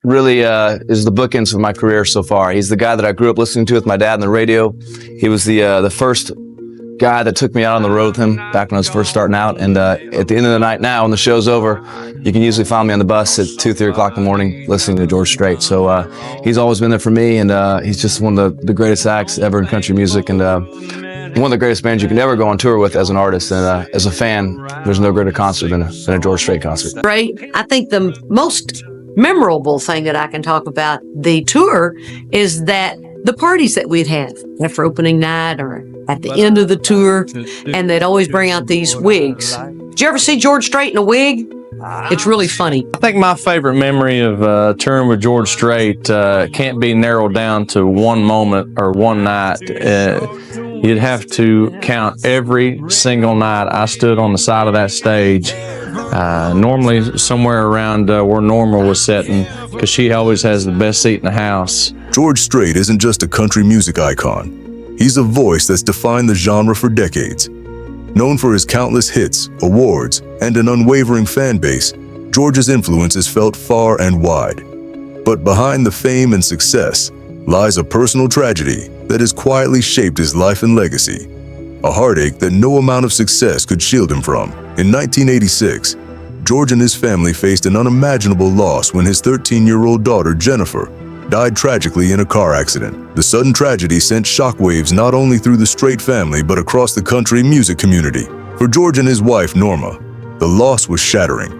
really is the bookends of my career so far. He's the guy that I grew up listening to with my dad on the radio. He was the first guy that took me out on the road with him back when I was first starting out. And at the end of the night now, when the show's over, you can usually find me on the bus at 2, 3 o'clock in the morning listening to George Strait. So he's always been there for me, and he's just one of the greatest acts ever in country music, and one of the greatest bands you can ever go on tour with as an artist. And as a fan, there's no greater concert than a George Strait concert. Great. I think the most memorable thing that I can talk about the tour is that the parties that we'd have after opening night or at the end of the tour, and they'd always bring out these wigs. Did you ever see George Strait in a wig? It's really funny. I think my favorite memory of touring with George Strait can't be narrowed down to one moment or one night. You'd have to count every single night I stood on the side of that stage, normally somewhere around where Norma was sitting, because she always has the best seat in the house. George Strait isn't just a country music icon. He's a voice that's defined the genre for decades. Known for his countless hits, awards, and an unwavering fan base, George's influence is felt far and wide. But behind the fame and success lies a personal tragedy that has quietly shaped his life and legacy. A heartache that no amount of success could shield him from. In 1986, George and his family faced an unimaginable loss when his 13-year-old daughter, Jennifer, died tragically in a car accident. The sudden tragedy sent shockwaves not only through the Strait family but across the country music community. For George and his wife, Norma, the loss was shattering,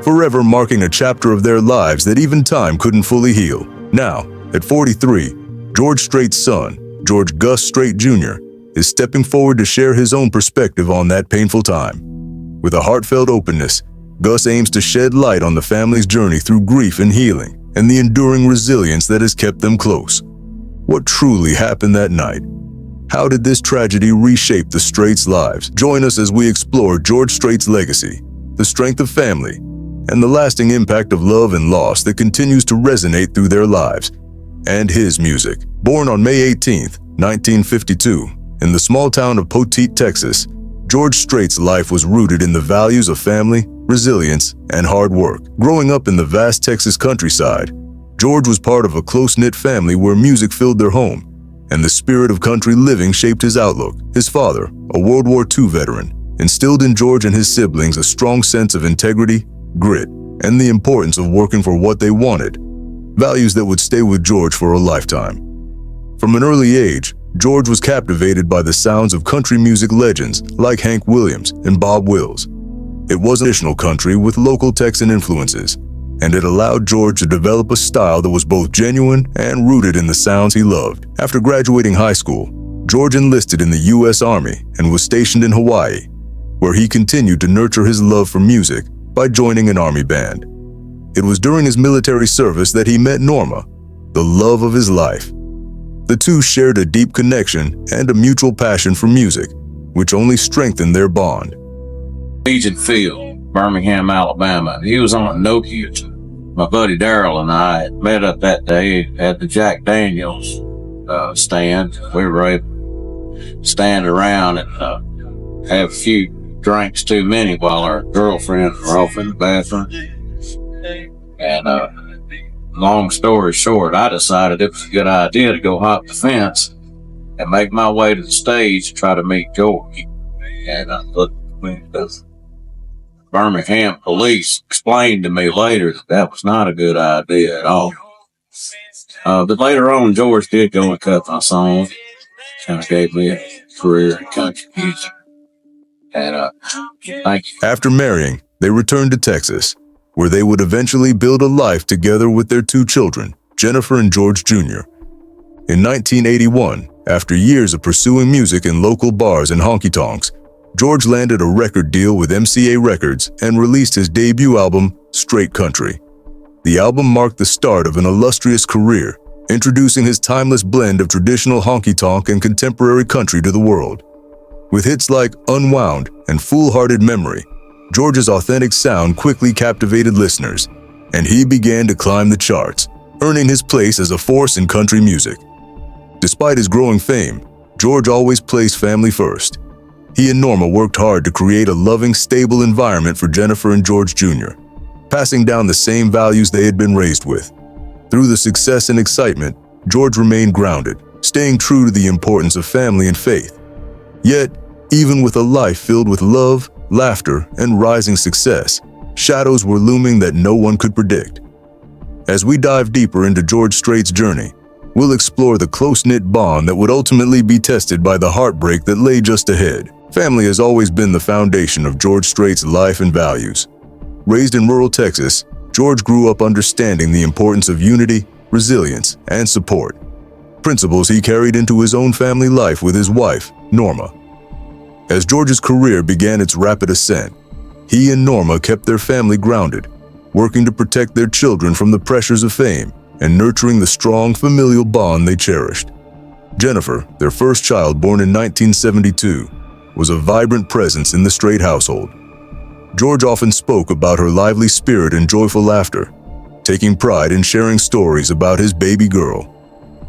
forever marking a chapter of their lives that even time couldn't fully heal. Now, at 43, George Strait's son, George Gus Strait Jr., is stepping forward to share his own perspective on that painful time. With a heartfelt openness, Gus aims to shed light on the family's journey through grief and healing, and the enduring resilience that has kept them close. What truly happened that night? How did this tragedy reshape the Straits' lives? Join us as we explore George Strait's legacy, the strength of family, and the lasting impact of love and loss that continues to resonate through their lives and his music. Born on May 18, 1952, in the small town of Poteet, Texas, George Strait's life was rooted in the values of family, resilience, and hard work. Growing up in the vast Texas countryside, George was part of a close-knit family where music filled their home, and the spirit of country living shaped his outlook. His father, a World War II veteran, instilled in George and his siblings a strong sense of integrity, grit, and the importance of working for what they wanted, values that would stay with George for a lifetime. From an early age, George was captivated by the sounds of country music legends like Hank Williams and Bob Wills. It was traditional country with local Texan influences, and it allowed George to develop a style that was both genuine and rooted in the sounds he loved. After graduating high school, George enlisted in the U.S. Army and was stationed in Hawaii, where he continued to nurture his love for music by joining an Army band. It was during his military service that he met Norma, the love of his life. The two shared a deep connection and a mutual passion for music, which only strengthened their bond. Legion Field, Birmingham, Alabama. He was on a Nokia. My buddy Darrell and I had met up that day at the Jack Daniels stand. We were able to stand around and have a few drinks too many while our girlfriends were off in the bathroom. And long story short, I decided it was a good idea to go hop the fence and make my way to the stage to try to meet George. And the Birmingham police explained to me later that was not a good idea at all. But later on, George did go and cut my song. Kind of gave me a career in country music. And thank you. After marrying, they returned to Texas, where they would eventually build a life together with their two children, Jennifer and George Jr. In 1981, after years of pursuing music in local bars and honky-tonks, George landed a record deal with MCA Records and released his debut album, Strait Country. The album marked the start of an illustrious career, introducing his timeless blend of traditional honky-tonk and contemporary country to the world. With hits like Unwound and Foolhardy Memory, George's authentic sound quickly captivated listeners, and he began to climb the charts, earning his place as a force in country music. Despite his growing fame, George always placed family first. He and Norma worked hard to create a loving, stable environment for Jennifer and George Jr., passing down the same values they had been raised with. Through the success and excitement, George remained grounded, staying true to the importance of family and faith. Yet, even with a life filled with love, laughter, and rising success, shadows were looming that no one could predict. As we dive deeper into George Strait's journey, we'll explore the close-knit bond that would ultimately be tested by the heartbreak that lay just ahead. Family has always been the foundation of George Strait's life and values. Raised in rural Texas, George grew up understanding the importance of unity, resilience, and support, principles he carried into his own family life with his wife, Norma. As George's career began its rapid ascent, he and Norma kept their family grounded, working to protect their children from the pressures of fame and nurturing the strong familial bond they cherished. Jennifer, their first child born in 1972, was a vibrant presence in the Strait household. George often spoke about her lively spirit and joyful laughter, taking pride in sharing stories about his baby girl.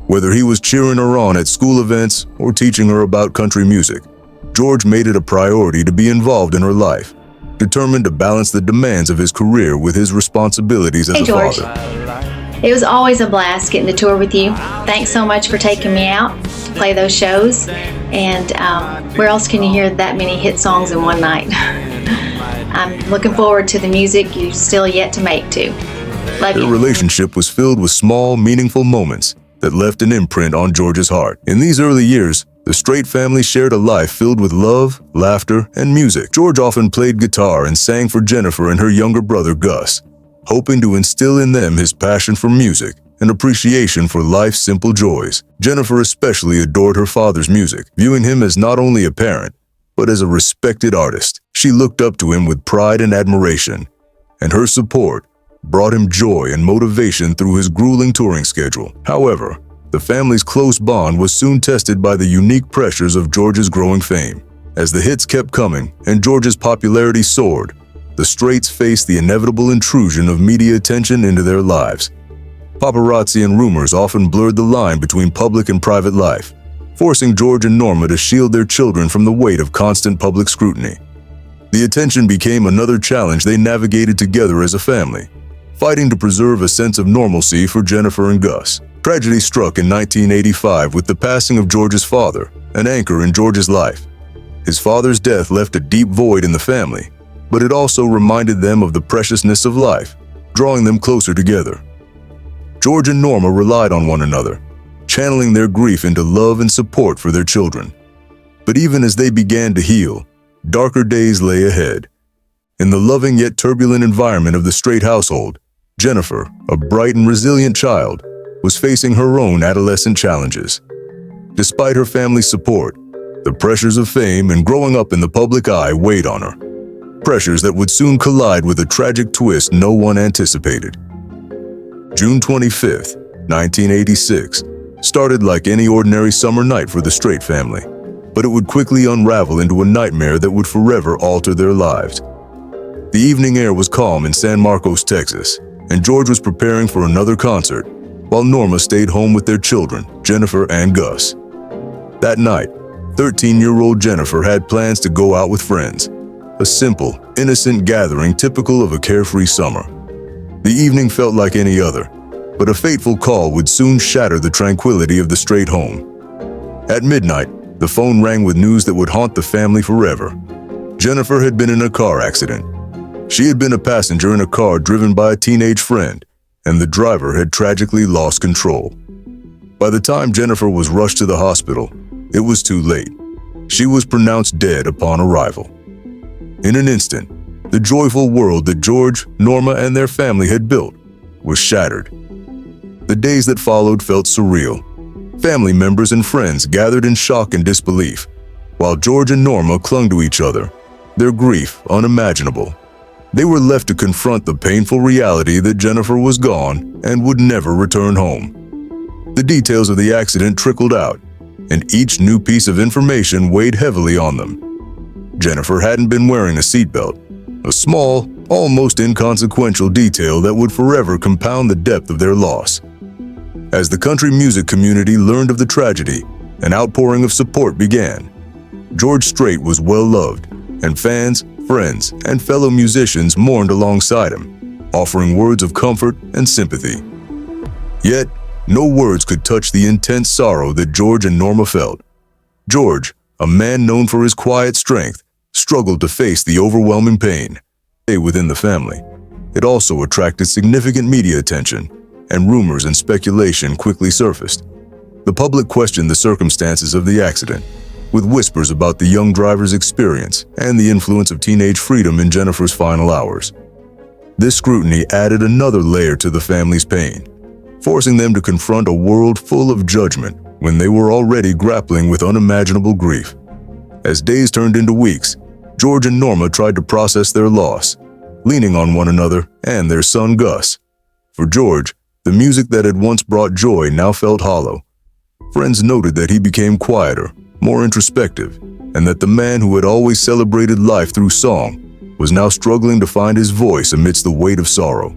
Whether he was cheering her on at school events or teaching her about country music, George made it a priority to be involved in her life, determined to balance the demands of his career with his responsibilities as a George. father. It was always a blast getting to tour with you. Thanks so much for taking me out to play those shows. And where else can you hear that many hit songs in one night? I'm looking forward to the music you still yet to make, too. Love Their you. relationship was filled with small, meaningful moments that left an imprint on George's heart. In these early years, the Strait family shared a life filled with love, laughter, and music. George often played guitar and sang for Jennifer and her younger brother, Gus, hoping to instill in them his passion for music and appreciation for life's simple joys. Jennifer especially adored her father's music, viewing him as not only a parent, but as a respected artist. She looked up to him with pride and admiration, and her support brought him joy and motivation through his grueling touring schedule. However, the family's close bond was soon tested by the unique pressures of George's growing fame. As the hits kept coming and George's popularity soared, the Straits faced the inevitable intrusion of media attention into their lives. Paparazzi and rumors often blurred the line between public and private life, forcing George and Norma to shield their children from the weight of constant public scrutiny. The attention became another challenge they navigated together as a family, fighting to preserve a sense of normalcy for Jennifer and Gus. Tragedy struck in 1985 with the passing of George's father, an anchor in George's life. His father's death left a deep void in the family, but it also reminded them of the preciousness of life, drawing them closer together. George and Norma relied on one another, channeling their grief into love and support for their children. But even as they began to heal, darker days lay ahead. In the loving yet turbulent environment of the Strait household, Jennifer, a bright and resilient child, was facing her own adolescent challenges. Despite her family's support, the pressures of fame and growing up in the public eye weighed on her. Pressures that would soon collide with a tragic twist no one anticipated. June 25th, 1986, started like any ordinary summer night for the Strait family, but it would quickly unravel into a nightmare that would forever alter their lives. The evening air was calm in San Marcos, Texas, and George was preparing for another concert, while Norma stayed home with their children, Jennifer and Gus. That night, 13-year-old Jennifer had plans to go out with friends, a simple, innocent gathering typical of a carefree summer. The evening felt like any other, but a fateful call would soon shatter the tranquility of the Strait home. At midnight, the phone rang with news that would haunt the family forever. Jennifer had been in a car accident. She had been a passenger in a car driven by a teenage friend, and the driver had tragically lost control. By the time Jennifer was rushed to the hospital, it was too late. She was pronounced dead upon arrival. In an instant, the joyful world that George, Norma, and their family had built was shattered. The days that followed felt surreal. Family members and friends gathered in shock and disbelief, while George and Norma clung to each other, their grief unimaginable. They were left to confront the painful reality that Jennifer was gone and would never return home. The details of the accident trickled out, and each new piece of information weighed heavily on them. Jennifer hadn't been wearing a seatbelt, a small, almost inconsequential detail that would forever compound the depth of their loss. As the country music community learned of the tragedy, an outpouring of support began. George Strait was well loved, and fans, friends, and fellow musicians mourned alongside him, offering words of comfort and sympathy. Yet, no words could touch the intense sorrow that George and Norma felt. George, a man known for his quiet strength, struggled to face the overwhelming pain within the family. It also attracted significant media attention, and rumors and speculation quickly surfaced. The public questioned the circumstances of the accident, with whispers about the young driver's experience and the influence of teenage freedom in Jennifer's final hours. This scrutiny added another layer to the family's pain, forcing them to confront a world full of judgment when they were already grappling with unimaginable grief. As days turned into weeks, George and Norma tried to process their loss, leaning on one another and their son Gus. For George, the music that had once brought joy now felt hollow. Friends noted that he became quieter, more introspective, and that the man who had always celebrated life through song was now struggling to find his voice amidst the weight of sorrow.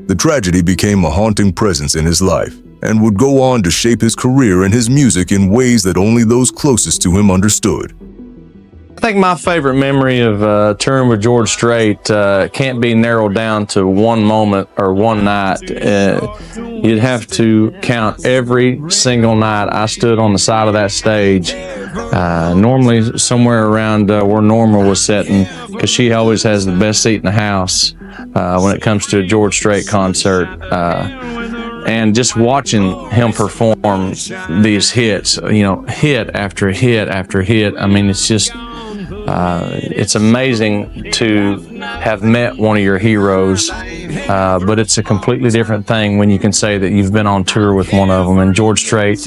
The tragedy became a haunting presence in his life and would go on to shape his career and his music in ways that only those closest to him understood. I think my favorite memory of touring with George Strait can't be narrowed down to one moment or one night. You'd have to count every single night I stood on the side of that stage, normally somewhere around where Norma was sitting, because she always has the best seat in the house when it comes to a George Strait concert. And just watching him perform these hits, hit after hit after hit. I mean, it's just, it's amazing to have met one of your heroes, but it's a completely different thing when you can say that you've been on tour with one of them. And George Strait,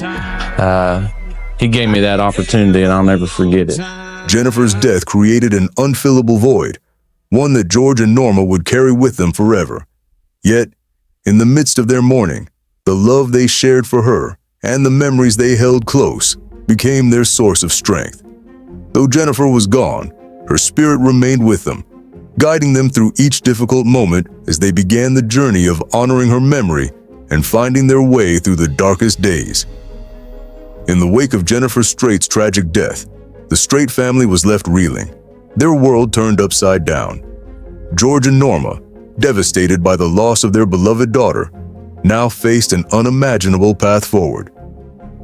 he gave me that opportunity, and I'll never forget it. Jennifer's death created an unfillable void, one that George and Norma would carry with them forever. Yet, in the midst of their mourning, the love they shared for her and the memories they held close became their source of strength. Though Jennifer was gone, her spirit remained with them, guiding them through each difficult moment as they began the journey of honoring her memory and finding their way through the darkest days. In the wake of Jennifer Strait's tragic death, the Strait family was left reeling, their world turned upside down. George and Norma, devastated by the loss of their beloved daughter, now faced an unimaginable path forward.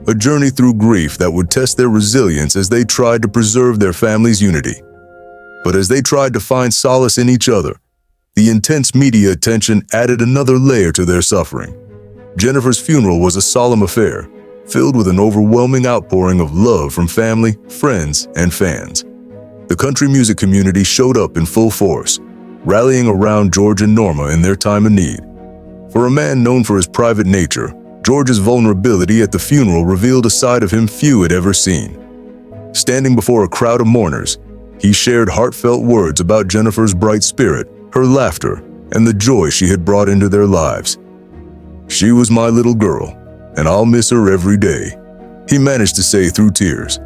A journey through grief that would test their resilience as they tried to preserve their family's unity. But as they tried to find solace in each other, the intense media attention added another layer to their suffering. Jennifer's funeral was a solemn affair, filled with an overwhelming outpouring of love from family, friends, and fans. The country music community showed up in full force, rallying around George and Norma in their time of need. For a man known for his private nature, George's vulnerability at the funeral revealed a side of him few had ever seen. Standing before a crowd of mourners, he shared heartfelt words about Jennifer's bright spirit, her laughter, and the joy she had brought into their lives. "She was my little girl, and I'll miss her every day," he managed to say through tears.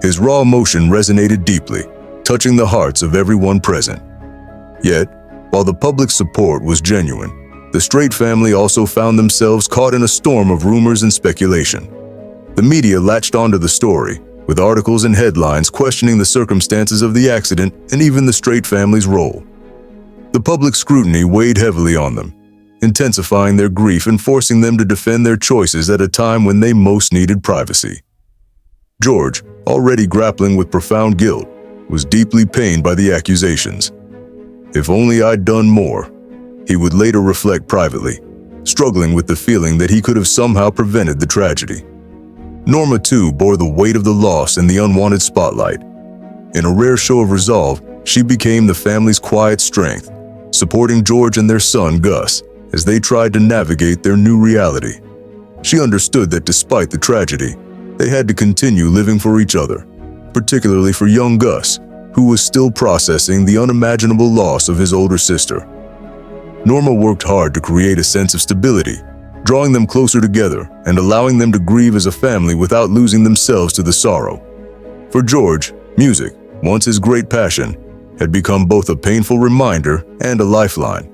His raw emotion resonated deeply, touching the hearts of everyone present. Yet, while the public support was genuine, the Strait family also found themselves caught in a storm of rumors and speculation. The media latched onto the story, with articles and headlines questioning the circumstances of the accident and even the Strait family's role. The public scrutiny weighed heavily on them, intensifying their grief and forcing them to defend their choices at a time when they most needed privacy. George, already grappling with profound guilt, was deeply pained by the accusations. "If only I'd done more," he would later reflect privately, struggling with the feeling that he could have somehow prevented the tragedy. Norma, too, bore the weight of the loss and the unwanted spotlight. In a rare show of resolve, she became the family's quiet strength, supporting George and their son, Gus, as they tried to navigate their new reality. She understood that despite the tragedy, they had to continue living for each other, particularly for young Gus, who was still processing the unimaginable loss of his older sister. Norma worked hard to create a sense of stability, drawing them closer together and allowing them to grieve as a family without losing themselves to the sorrow. For George, music, once his great passion, had become both a painful reminder and a lifeline.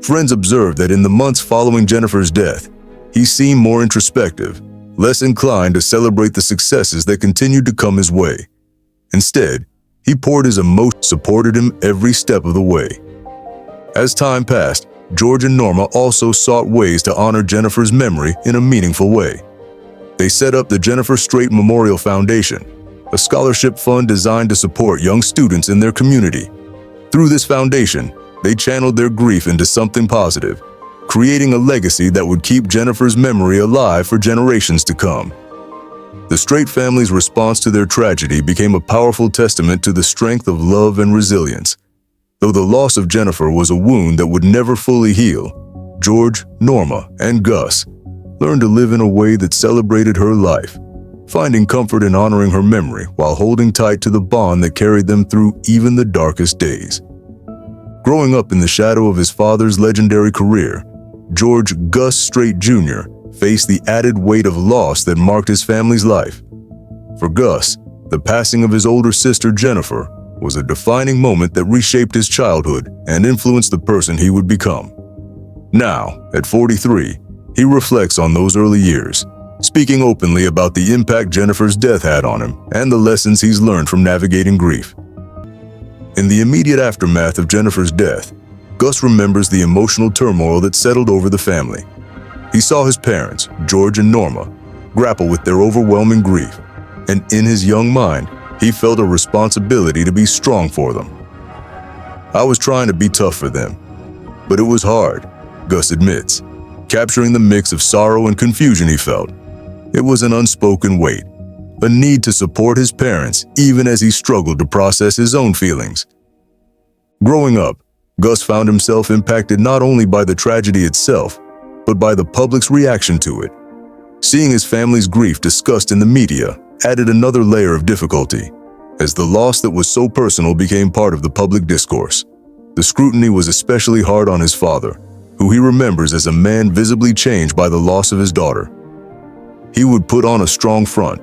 Friends observed that in the months following Jennifer's death, he seemed more introspective, less inclined to celebrate the successes that continued to come his way. Instead, he poured his emotion, supported him every step of the way. As time passed, George and Norma also sought ways to honor Jennifer's memory in a meaningful way. They set up the Jennifer Strait Memorial Foundation, a scholarship fund designed to support young students in their community. Through this foundation, they channeled their grief into something positive, creating a legacy that would keep Jennifer's memory alive for generations to come. The Strait family's response to their tragedy became a powerful testament to the strength of love and resilience. Though the loss of Jennifer was a wound that would never fully heal, George, Norma, and Gus learned to live in a way that celebrated her life, finding comfort in honoring her memory while holding tight to the bond that carried them through even the darkest days. Growing up in the shadow of his father's legendary career, George Gus Strait Jr. faced the added weight of loss that marked his family's life. For Gus, the passing of his older sister Jennifer was a defining moment that reshaped his childhood and influenced the person he would become. Now, at 43, he reflects on those early years, speaking openly about the impact Jennifer's death had on him and the lessons he's learned from navigating grief. In the immediate aftermath of Jennifer's death, Gus remembers the emotional turmoil that settled over the family. He saw his parents, George and Norma, grapple with their overwhelming grief, and in his young mind, he felt a responsibility to be strong for them. "I was trying to be tough for them, but it was hard," Gus admits, capturing the mix of sorrow and confusion he felt. It was an unspoken weight, a need to support his parents even as he struggled to process his own feelings. Growing up, Gus found himself impacted not only by the tragedy itself, but by the public's reaction to it. Seeing his family's grief discussed in the media added another layer of difficulty, as the loss that was so personal became part of the public discourse. The scrutiny was especially hard on his father, who he remembers as a man visibly changed by the loss of his daughter. He would put on a strong front,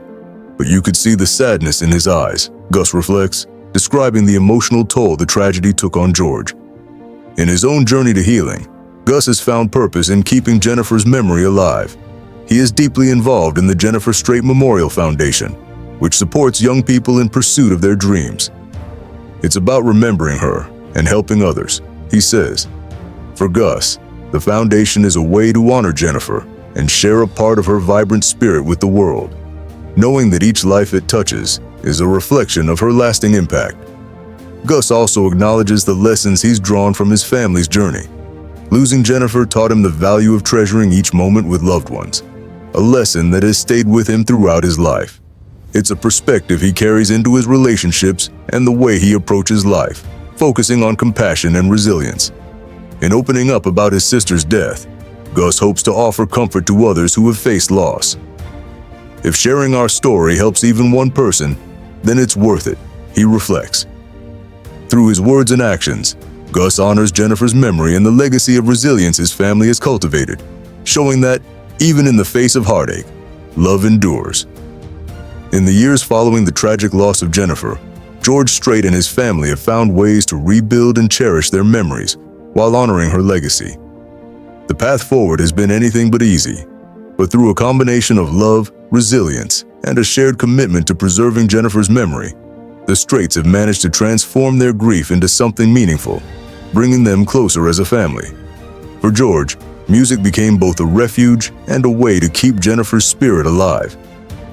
but you could see the sadness in his eyes, Gus reflects, describing the emotional toll the tragedy took on George. In his own journey to healing, Gus has found purpose in keeping Jennifer's memory alive. He is deeply involved in the Jennifer Strait Memorial Foundation, which supports young people in pursuit of their dreams. "It's about remembering her and helping others," he says. For Gus, the foundation is a way to honor Jennifer and share a part of her vibrant spirit with the world, knowing that each life it touches is a reflection of her lasting impact. Gus also acknowledges the lessons he's drawn from his family's journey. Losing Jennifer taught him the value of treasuring each moment with loved ones, a lesson that has stayed with him throughout his life. It's a perspective he carries into his relationships and the way he approaches life, focusing on compassion and resilience. In opening up about his sister's death, Gus hopes to offer comfort to others who have faced loss. "If sharing our story helps even one person, then it's worth it," he reflects. Through his words and actions, Gus honors Jennifer's memory and the legacy of resilience his family has cultivated, showing that, even in the face of heartache, love endures. In the years following the tragic loss of Jennifer, George Strait and his family have found ways to rebuild and cherish their memories while honoring her legacy. The path forward has been anything but easy, but through a combination of love, resilience, and a shared commitment to preserving Jennifer's memory, the Straits have managed to transform their grief into something meaningful, bringing them closer as a family. For George, music became both a refuge and a way to keep Jennifer's spirit alive.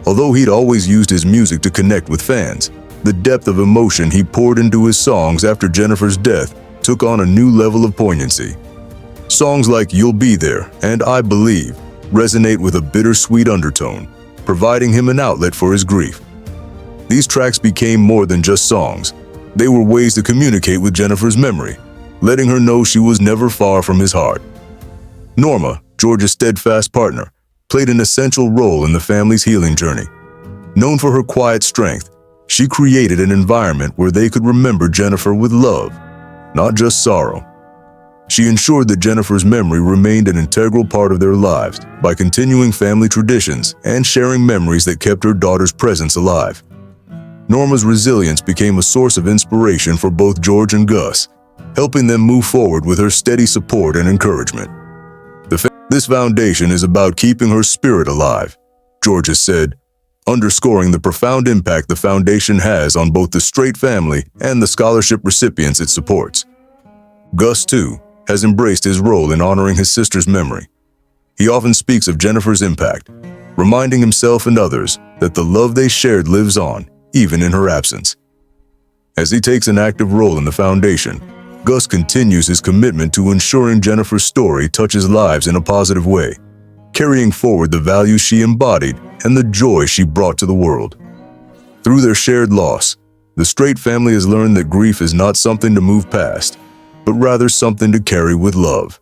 Although he'd always used his music to connect with fans, the depth of emotion he poured into his songs after Jennifer's death took on a new level of poignancy. Songs like "You'll Be There" and "I Believe" resonate with a bittersweet undertone, providing him an outlet for his grief. These tracks became more than just songs. They were ways to communicate with Jennifer's memory, letting her know she was never far from his heart. Norma, George's steadfast partner, played an essential role in the family's healing journey. Known for her quiet strength, she created an environment where they could remember Jennifer with love, not just sorrow. She ensured that Jennifer's memory remained an integral part of their lives by continuing family traditions and sharing memories that kept her daughter's presence alive. Norma's resilience became a source of inspiration for both George and Gus, helping them move forward with her steady support and encouragement. This foundation is about keeping her spirit alive, George has said, underscoring the profound impact the foundation has on both the Strait family and the scholarship recipients it supports. Gus, too, has embraced his role in honoring his sister's memory. He often speaks of Jennifer's impact, reminding himself and others that the love they shared lives on, even in her absence. As he takes an active role in the foundation, Gus continues his commitment to ensuring Jennifer's story touches lives in a positive way, carrying forward the values she embodied and the joy she brought to the world. Through their shared loss, the Strait family has learned that grief is not something to move past, but rather something to carry with love.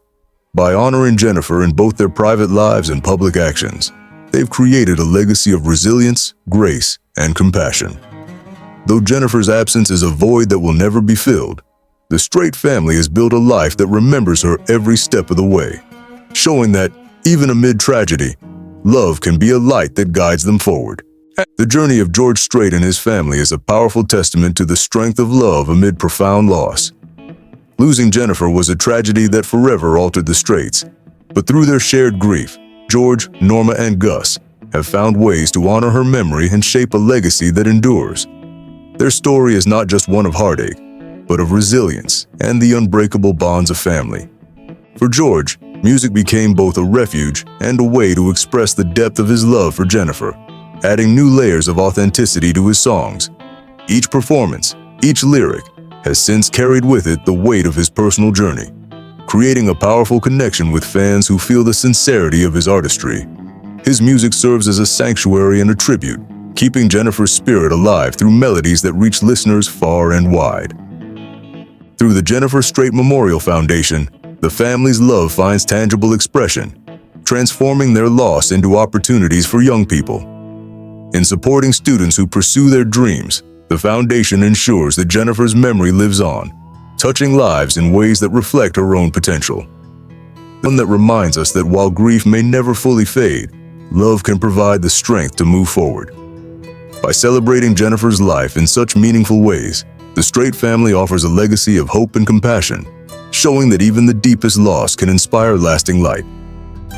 By honoring Jennifer in both their private lives and public actions, they've created a legacy of resilience, grace, and compassion. Though Jennifer's absence is a void that will never be filled, the Strait family has built a life that remembers her every step of the way, showing that, even amid tragedy, love can be a light that guides them forward. The journey of George Strait and his family is a powerful testament to the strength of love amid profound loss. Losing Jennifer was a tragedy that forever altered the Straits, but through their shared grief, George, Norma, and Gus have found ways to honor her memory and shape a legacy that endures. Their story is not just one of heartache, but of resilience and the unbreakable bonds of family. For George, music became both a refuge and a way to express the depth of his love for Jennifer, adding new layers of authenticity to his songs. Each performance, each lyric, has since carried with it the weight of his personal journey, creating a powerful connection with fans who feel the sincerity of his artistry. His music serves as a sanctuary and a tribute, keeping Jennifer's spirit alive through melodies that reach listeners far and wide. Through the Jennifer Strait Memorial Foundation, the family's love finds tangible expression, transforming their loss into opportunities for young people. In supporting students who pursue their dreams, the foundation ensures that Jennifer's memory lives on, touching lives in ways that reflect her own potential. One that reminds us that while grief may never fully fade, love can provide the strength to move forward. By celebrating Jennifer's life in such meaningful ways, the Strait family offers a legacy of hope and compassion, showing that even the deepest loss can inspire lasting light.